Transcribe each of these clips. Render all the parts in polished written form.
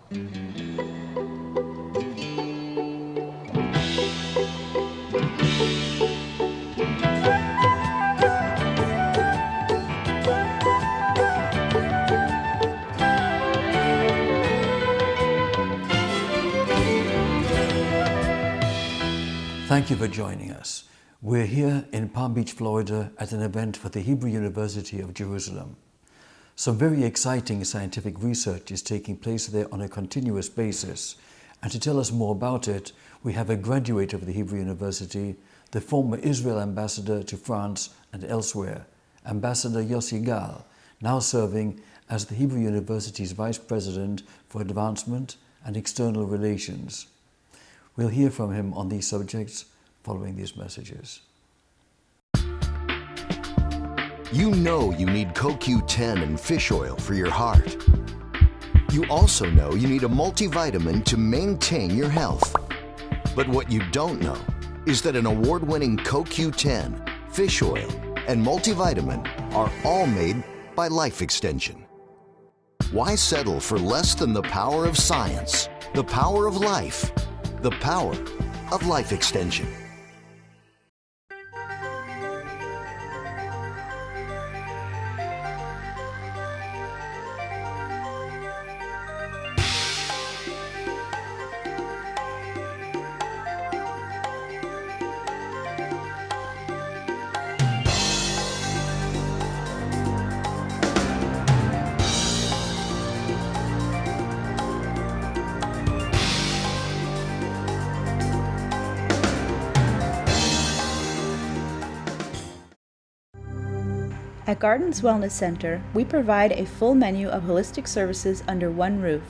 Thank you for joining us. We're here in Palm Beach, Florida at an event for the Hebrew University of Jerusalem. Some very exciting scientific research is taking place there on a continuous basis. And to tell us more about it, we have a graduate of the Hebrew University, the former Israel ambassador to France and elsewhere, Ambassador Yossi Gal, now serving as the Hebrew University's Vice President for Advancement and External Relations. We'll hear from him on these subjects following these messages. You know you need CoQ10 and fish oil for your heart. You also know you need a multivitamin to maintain your health. But what you don't know is that an award-winning CoQ10, fish oil, and multivitamin are all made by Life Extension. Why settle for less than the power of science, the power of life, the power of Life Extension? At Gardens Wellness Center, we provide a full menu of holistic services under one roof.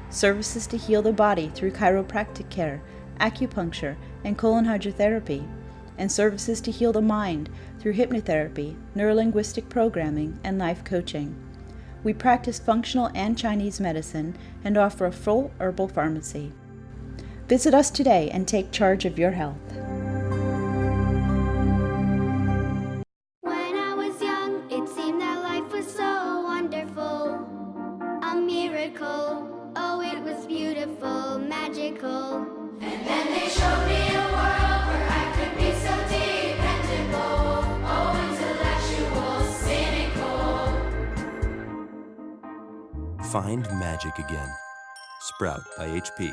Services to heal the body through chiropractic care, acupuncture, and colon hydrotherapy, and services to heal the mind through hypnotherapy, neurolinguistic programming, and life coaching. We practice functional and Chinese medicine and offer a full herbal pharmacy. Visit us today and take charge of your health. Find magic again. Sprout by HP.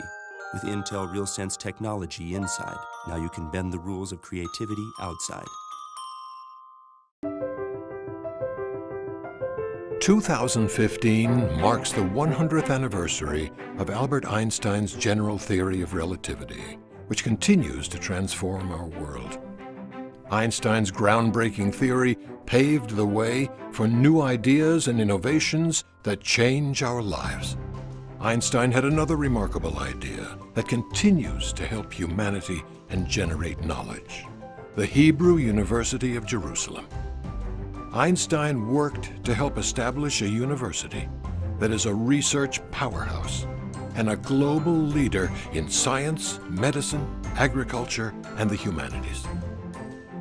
With Intel RealSense technology inside, now you can bend the rules of creativity outside. 2015 marks the 100th anniversary of Albert Einstein's general theory of relativity, which continues to transform our world. Einstein's groundbreaking theory paved the way for new ideas and innovations that change our lives. Einstein had another remarkable idea that continues to help humanity and generate knowledge: the Hebrew University of Jerusalem. Einstein worked to help establish a university that is a research powerhouse and a global leader in science, medicine, agriculture, and the humanities.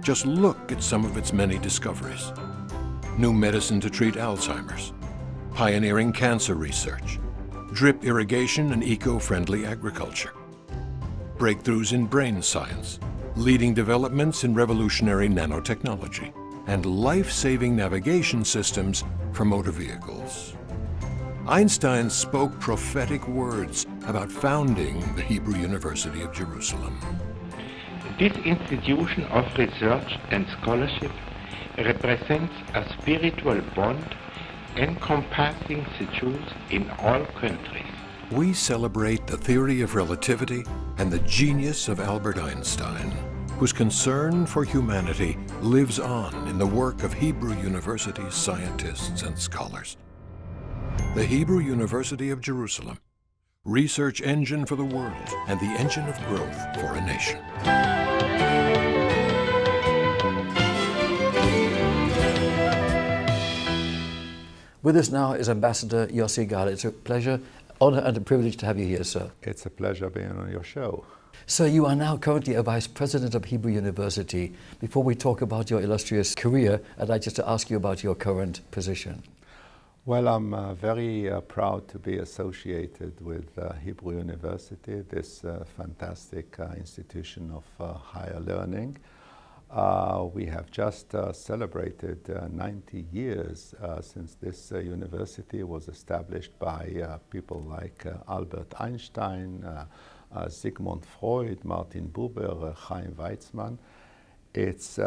Just look at some of its many discoveries: new medicine to treat Alzheimer's, pioneering cancer research, drip irrigation and eco-friendly agriculture, breakthroughs in brain science, leading developments in revolutionary nanotechnology, and life-saving navigation systems for motor vehicles. Einstein spoke prophetic words about founding the Hebrew University of Jerusalem. This institution of research and scholarship represents a spiritual bond encompassing the Jews in all countries. We celebrate the theory of relativity and the genius of Albert Einstein, whose concern for humanity lives on in the work of Hebrew University's scientists and scholars. The Hebrew University of Jerusalem, research engine for the world and the engine of growth for a nation. With us now is Ambassador Yossi Gal. It's a pleasure, honor, and a privilege to have you here, sir. It's a pleasure being on your show. Sir, you are now currently a Vice President of Hebrew University. Before we talk about your illustrious career, I'd like just to ask you about your current position. Well, I'm very proud to be associated with Hebrew University, this fantastic institution of higher learning. We have just celebrated 90 years since this university was established by people like Albert Einstein, Sigmund Freud, Martin Buber, Chaim Weizmann. It's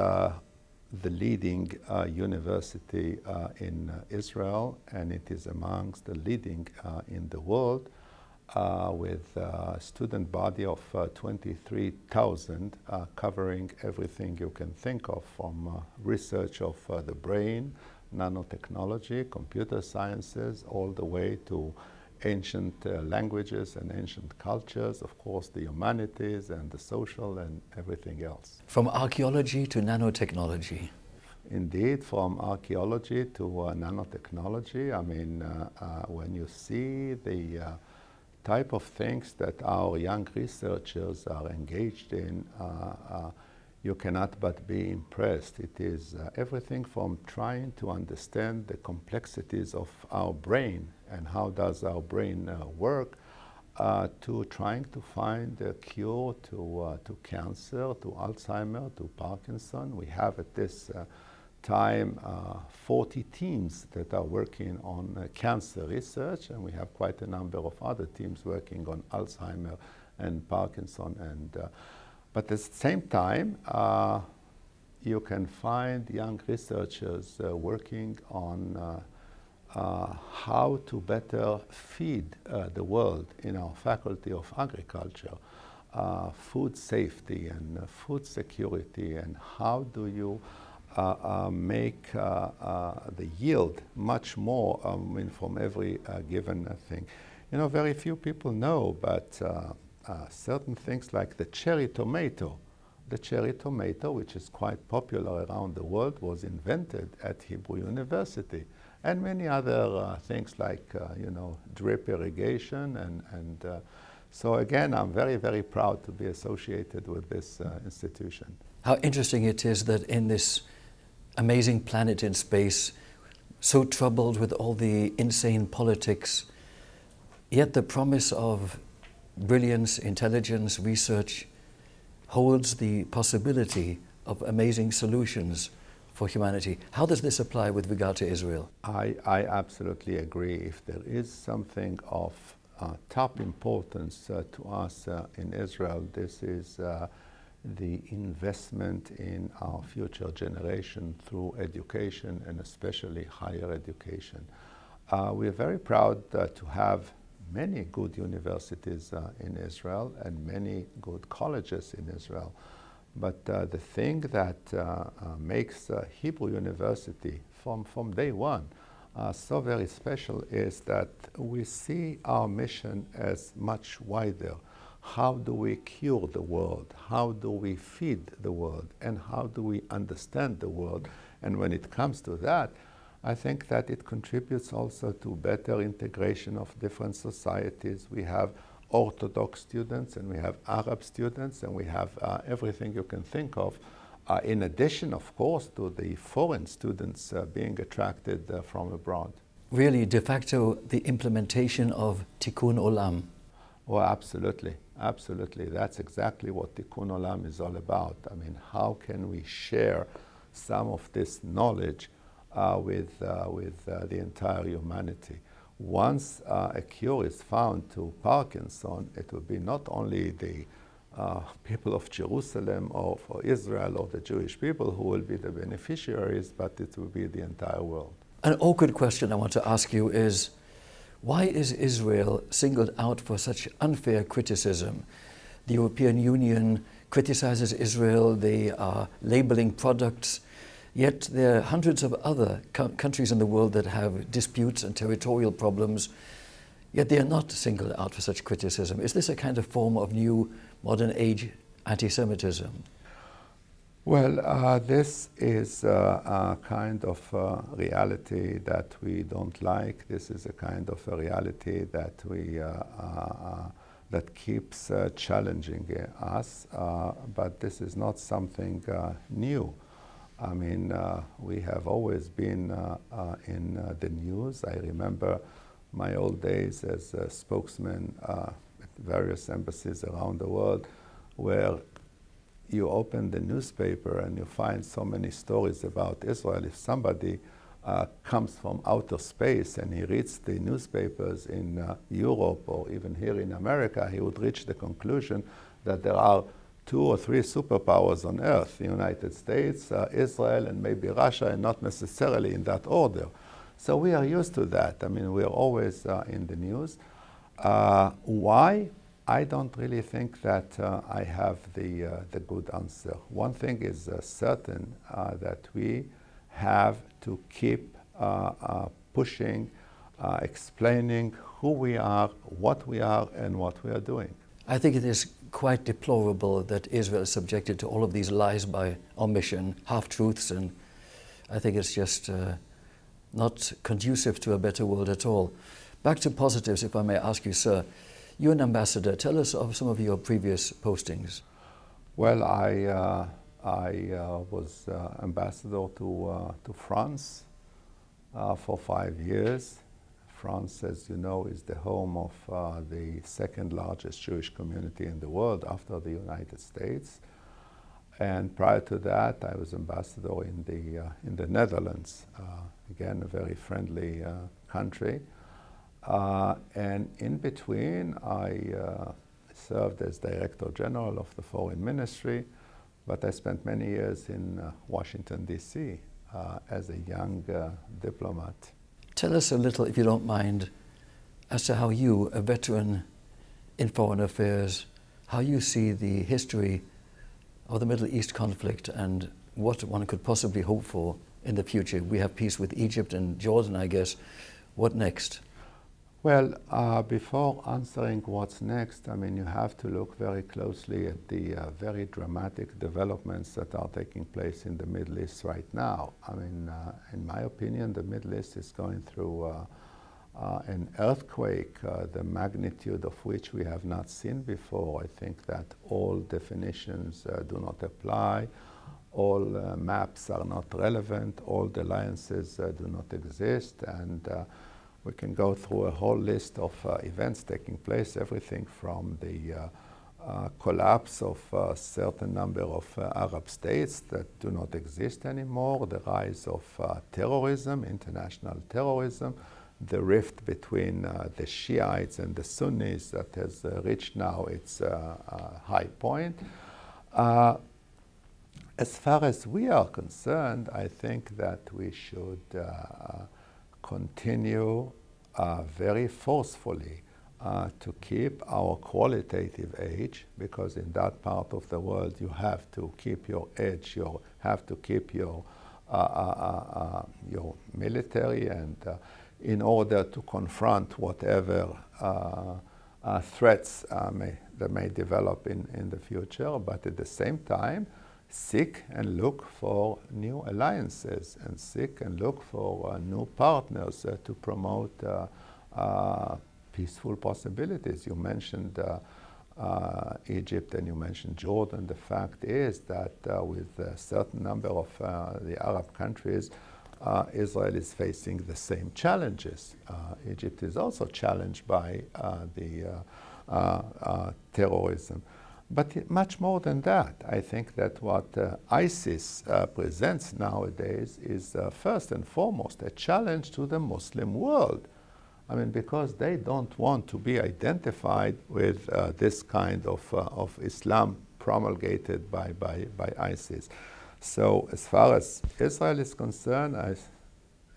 the leading university in Israel, and it is amongst the leading in the world, with a student body of 23,000 covering everything you can think of, from research of the brain, nanotechnology, computer sciences, all the way to ancient languages and ancient cultures, of course the humanities and the social and everything else. From archaeology to nanotechnology. Indeed, from archaeology to nanotechnology. I mean, when you see the type of things that our young researchers are engaged in, you cannot but be impressed. It is everything from trying to understand the complexities of our brain and how does our brain work, to trying to find a cure to cancer, to Alzheimer, to Parkinson. We have at this time 40 teams that are working on cancer research, and we have quite a number of other teams working on Alzheimer and Parkinson. And but at the same time, you can find young researchers working on how to better feed the world in our Faculty of Agriculture, food safety and food security, and how do you make the yield much more from every given thing. You know, very few people know, but certain things like the cherry tomato. The cherry tomato, which is quite popular around the world, was invented at Hebrew University. And many other things like, you know, drip irrigation. And so again, I'm very, very proud to be associated with this institution. How interesting it is that in this amazing planet in space, so troubled with all the insane politics, yet the promise of brilliance, intelligence, research holds the possibility of amazing solutions for humanity. How does this apply with regard to Israel? I absolutely agree. If there is something of top importance to us in Israel, this is the investment in our future generation through education, and especially higher education. We are very proud to have many good universities in Israel and many good colleges in Israel. But the thing that makes Hebrew University from day one so very special is that we see our mission as much wider. How do we cure the world? How do we feed the world? And how do we understand the world? And when it comes to that, I think that it contributes also to better integration of different societies. We have Orthodox students, and we have Arab students, and we have everything you can think of, in addition, of course, to the foreign students being attracted from abroad. Really, de facto, the implementation of Tikkun Olam. Oh, absolutely. Absolutely. That's exactly what Tikkun Olam is all about. I mean, how can we share some of this knowledge with the entire humanity? Once a cure is found to Parkinson, it will be not only the people of Jerusalem or for Israel or the Jewish people who will be the beneficiaries, but it will be the entire world. An awkward question I want to ask you is, why is Israel singled out for such unfair criticism? The European Union criticizes Israel, they are labeling products, yet there are hundreds of other countries in the world that have disputes and territorial problems, yet they are not singled out for such criticism. Is this a kind of form of new modern age anti-Semitism? Well, this is a kind of reality that we don't like. This is a kind of a reality that we that keeps challenging us, but this is not something new. I mean, we have always been in the news. I remember my old days as a spokesman at various embassies around the world, where you open the newspaper and you find so many stories about Israel. If somebody comes from outer space and he reads the newspapers in Europe or even here in America, he would reach the conclusion that there are 2 or 3 superpowers on earth: the United States, Israel, and maybe Russia, and not necessarily in that order. So we are used to that. I mean, we are always in the news. Why? I don't really think that I have the good answer. One thing is certain, that we have to keep pushing, explaining who we are, what we are, and what we are doing. I think it is quite deplorable that Israel is subjected to all of these lies by omission, half-truths, and I think it's just not conducive to a better world at all. Back to positives, if I may ask you, sir. You're an ambassador. Tell us of some of your previous postings. Well, I was ambassador to France for 5 years. France, as you know, is the home of the second largest Jewish community in the world after the United States. And prior to that, I was ambassador in the Netherlands, again, a very friendly country. And in between, I served as Director General of the Foreign Ministry, but I spent many years in Washington, D.C. As a young diplomat. Tell us a little, if you don't mind, as to how you, a veteran in foreign affairs, how you see the history of the Middle East conflict and what one could possibly hope for in the future. We have peace with Egypt and Jordan, I guess. What next? Well, before answering what's next, I mean, you have to look very closely at the very dramatic developments that are taking place in the Middle East right now. I mean, in my opinion, the Middle East is going through an earthquake, the magnitude of which we have not seen before. I think that all definitions do not apply, all maps are not relevant, all the alliances do not exist, and we can go through a whole list of events taking place, everything from the collapse of a certain number of Arab states that do not exist anymore, the rise of terrorism, international terrorism, the rift between the Shiites and the Sunnis that has reached now its high point. As far as we are concerned, I think that we should continue very forcefully to keep our qualitative edge, because in that part of the world you have to keep your edge, you have to keep your military, and in order to confront whatever threats that may develop in the future, but at the same time seek and look for new alliances and seek and look for new partners to promote peaceful possibilities. You mentioned Egypt and you mentioned Jordan. The fact is that with a certain number of the Arab countries, Israel is facing the same challenges. Egypt is also challenged by the terrorism. But much more than that, I think that what ISIS presents nowadays is first and foremost a challenge to the Muslim world. I mean, because they don't want to be identified with this kind of Islam promulgated by ISIS. So as far as Israel is concerned,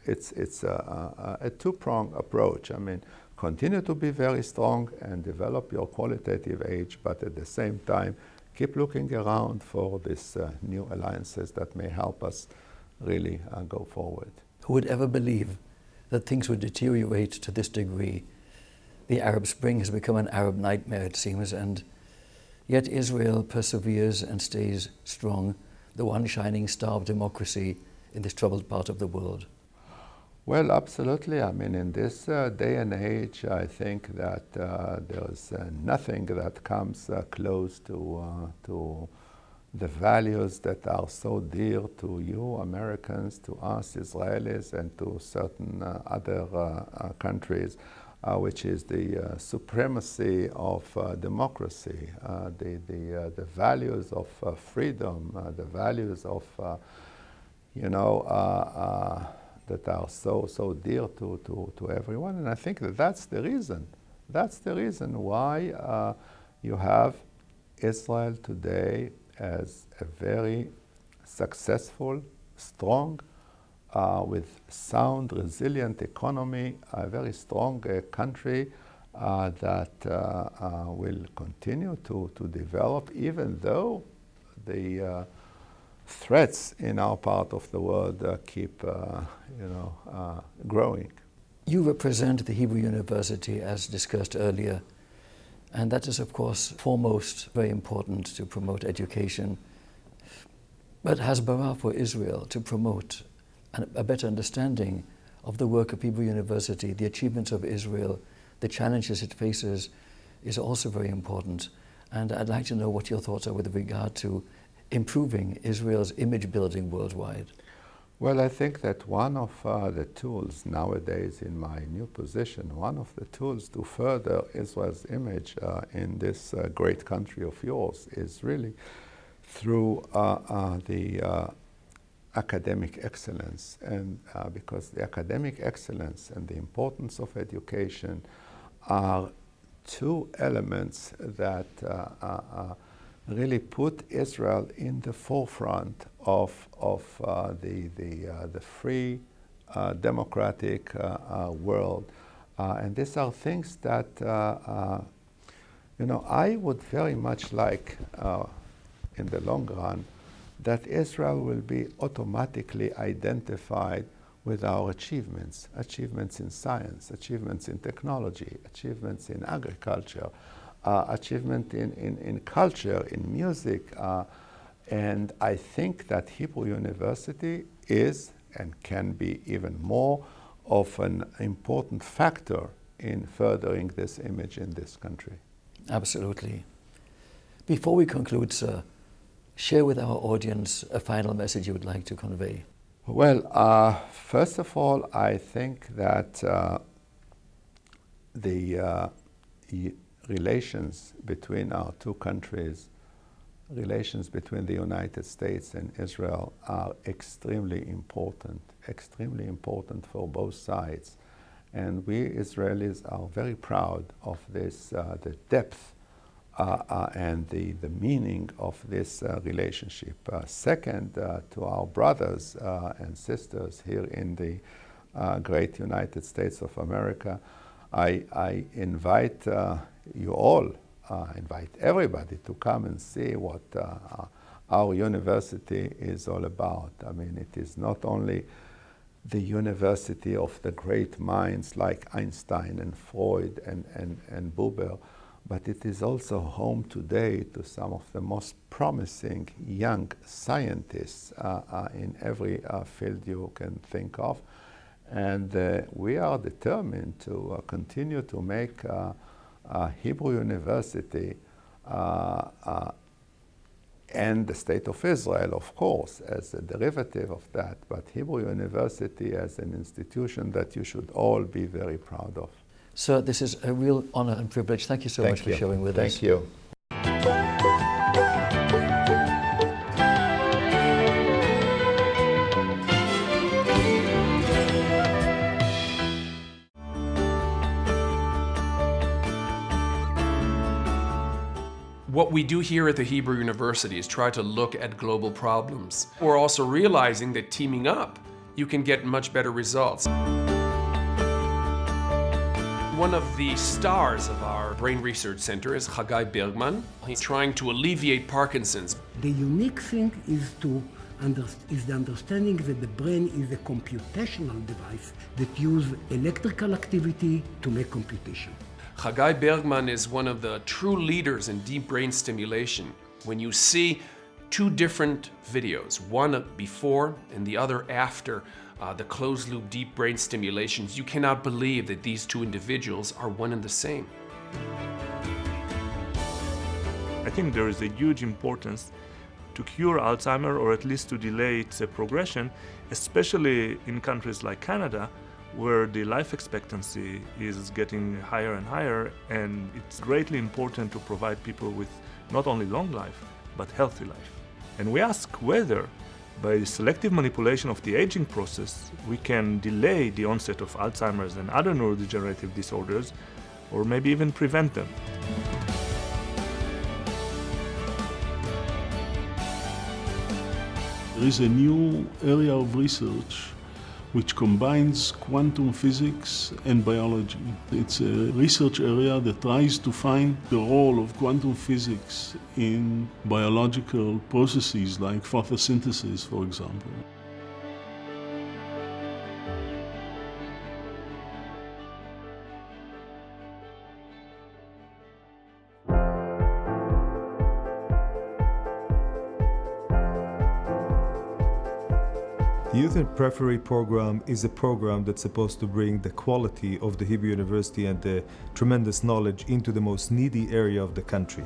it's a two-pronged approach. I mean, continue to be very strong and develop your qualitative edge, but at the same time, keep looking around for these new alliances that may help us really go forward. Who would ever believe that things would deteriorate to this degree? The Arab Spring has become an Arab nightmare, it seems, and yet Israel perseveres and stays strong, the one shining star of democracy in this troubled part of the world. Well, absolutely. I mean, in this day and age, I think that there's nothing that comes close to the values that are so dear to you Americans, to us Israelis, and to certain other countries, which is the supremacy of democracy, the values of freedom, the values of, that are so dear to everyone. And I think that that's the reason. That's the reason why you have Israel today as a very successful, strong, with sound, resilient economy, a very strong country that will continue to develop, even though the threats in our part of the world keep, growing. You represent the Hebrew University, as discussed earlier, and that is, of course, foremost very important to promote education, but hasbara for Israel, to promote a better understanding of the work of Hebrew University, the achievements of Israel, the challenges it faces, is also very important. And I'd like to know what your thoughts are with regard to improving Israel's image building worldwide. Well, I think that one of the tools nowadays in my new position, one of the tools to further Israel's image in this great country of yours is really through the academic excellence. And because the academic excellence and the importance of education are two elements that really put Israel in the forefront of the free, democratic world. And these are things that, I would very much like, in the long run, that Israel will be automatically identified with our achievements in science, achievements in technology, achievements in agriculture, achievement in culture, in music, and I think that Hebrew University is and can be even more of an important factor in furthering this image in this country. Absolutely. Before we conclude, sir, share with our audience a final message you would like to convey. Well, first of all, I think that the relations between our two countries, relations between the United States and Israel, are extremely important for both sides. And we Israelis are very proud of this, the depth and the meaning of this relationship. Second, to our brothers and sisters here in the great United States of America, I invite you all, invite everybody to come and see what our university is all about. I mean, it is not only the university of the great minds like Einstein and Freud and Buber, but it is also home today to some of the most promising young scientists in every field you can think of. And we are determined to continue to make Hebrew University and the State of Israel, of course, as a derivative of that, but Hebrew University as an institution that you should all be very proud of. Sir, this is a real honor and privilege. Thank you so much for sharing with us. Thank you. What we do here at the Hebrew University is try to look at global problems. We're also realizing that teaming up, you can get much better results. One of the stars of our Brain Research Center is Chagai Bergman. He's trying to alleviate Parkinson's. The unique thing is the understanding that the brain is a computational device that uses electrical activity to make computation. Chagai Bergman is one of the true leaders in deep brain stimulation. When you see two different videos, one before and the other after the closed-loop deep brain stimulations, you cannot believe that these two individuals are one and the same. I think there is a huge importance to cure Alzheimer's or at least to delay its progression, especially in countries like Canada, where the life expectancy is getting higher and higher, and it's greatly important to provide people with not only long life, but healthy life. And we ask whether, by selective manipulation of the aging process, we can delay the onset of Alzheimer's and other neurodegenerative disorders, or maybe even prevent them. There is a new area of research which combines quantum physics and biology. It's a research area that tries to find the role of quantum physics in biological processes like photosynthesis, for example. The Youth and Periphery program is a program that's supposed to bring the quality of the Hebrew University and the tremendous knowledge into the most needy area of the country,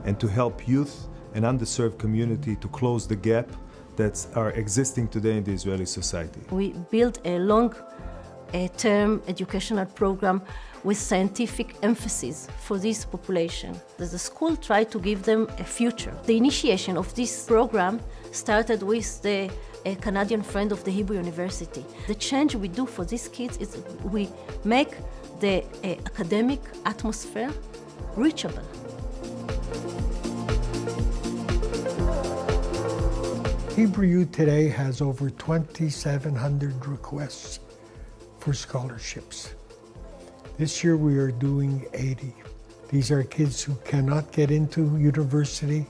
and to help youth and underserved community to close the gap that are existing today in the Israeli society. We built a long-term educational program with scientific emphasis for this population. The school tried to give them a future. The initiation of this program started with a Canadian friend of the Hebrew University. The change we do for these kids is we make the academic atmosphere reachable. Hebrew Youth today has over 2,700 requests for scholarships. This year we are doing 80. These are kids who cannot get into university,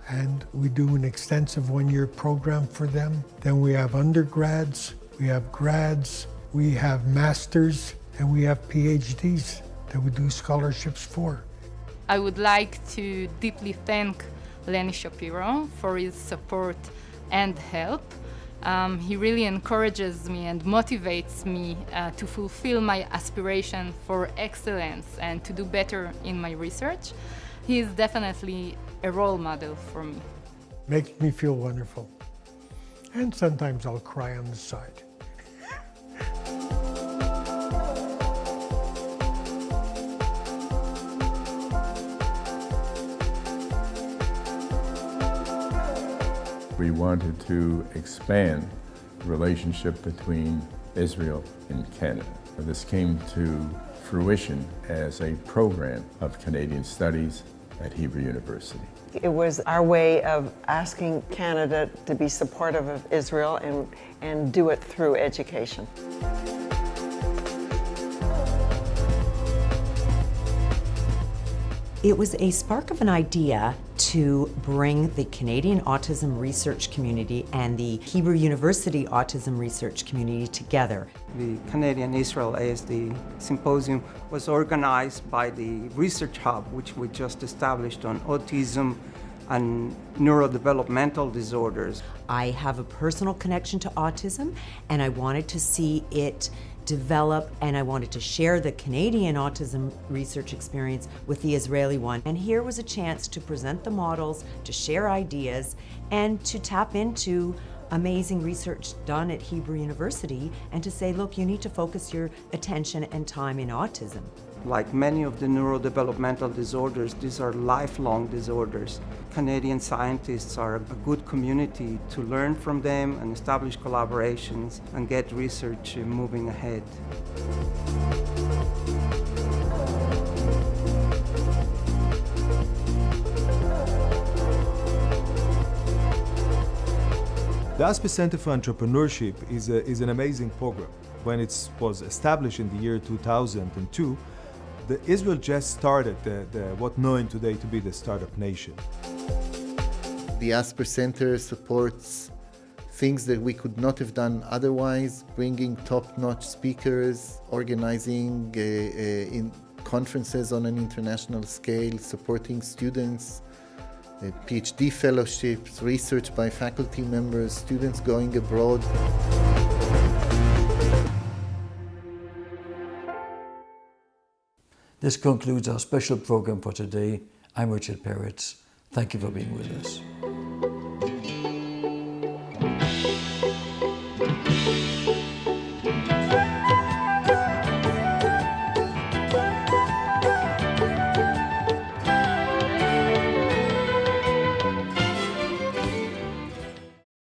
and we do an extensive one-year program for them. Then we have undergrads, we have grads, we have masters, and we have PhDs that we do scholarships for. I would like to deeply thank Lenny Shapiro for his support and help. He really encourages me and motivates me to fulfill my aspiration for excellence and to do better in my research. He is definitely a role model for me. Makes me feel wonderful. And sometimes I'll cry on the side. We wanted to expand the relationship between Israel and Canada. This came to fruition as a program of Canadian Studies at Hebrew University. It was our way of asking Canada to be supportive of Israel and do it through education. It was a spark of an idea to bring the Canadian autism research community and the Hebrew University autism research community together. The Canadian Israel ASD Symposium was organized by the Research Hub, which we just established on autism and neurodevelopmental disorders. I have a personal connection to autism, and I wanted to see it develop, and I wanted to share the Canadian autism research experience with the Israeli one. And here was a chance to present the models, to share ideas, and to tap into amazing research done at Hebrew University, and to say, look, you need to focus your attention and time in autism. Like many of the neurodevelopmental disorders, these are lifelong disorders. Canadian scientists are a good community to learn from them and establish collaborations and get research moving ahead. The Asper Center for Entrepreneurship is an amazing program. When it was established in the year 2002, Israel just started what known today to be the startup nation. The Asper Center supports things that we could not have done otherwise, bringing top-notch speakers, organizing in conferences on an international scale, supporting students, PhD fellowships, research by faculty members, students going abroad. This concludes our special program for today. I'm Richard Peritz. Thank you for being with us.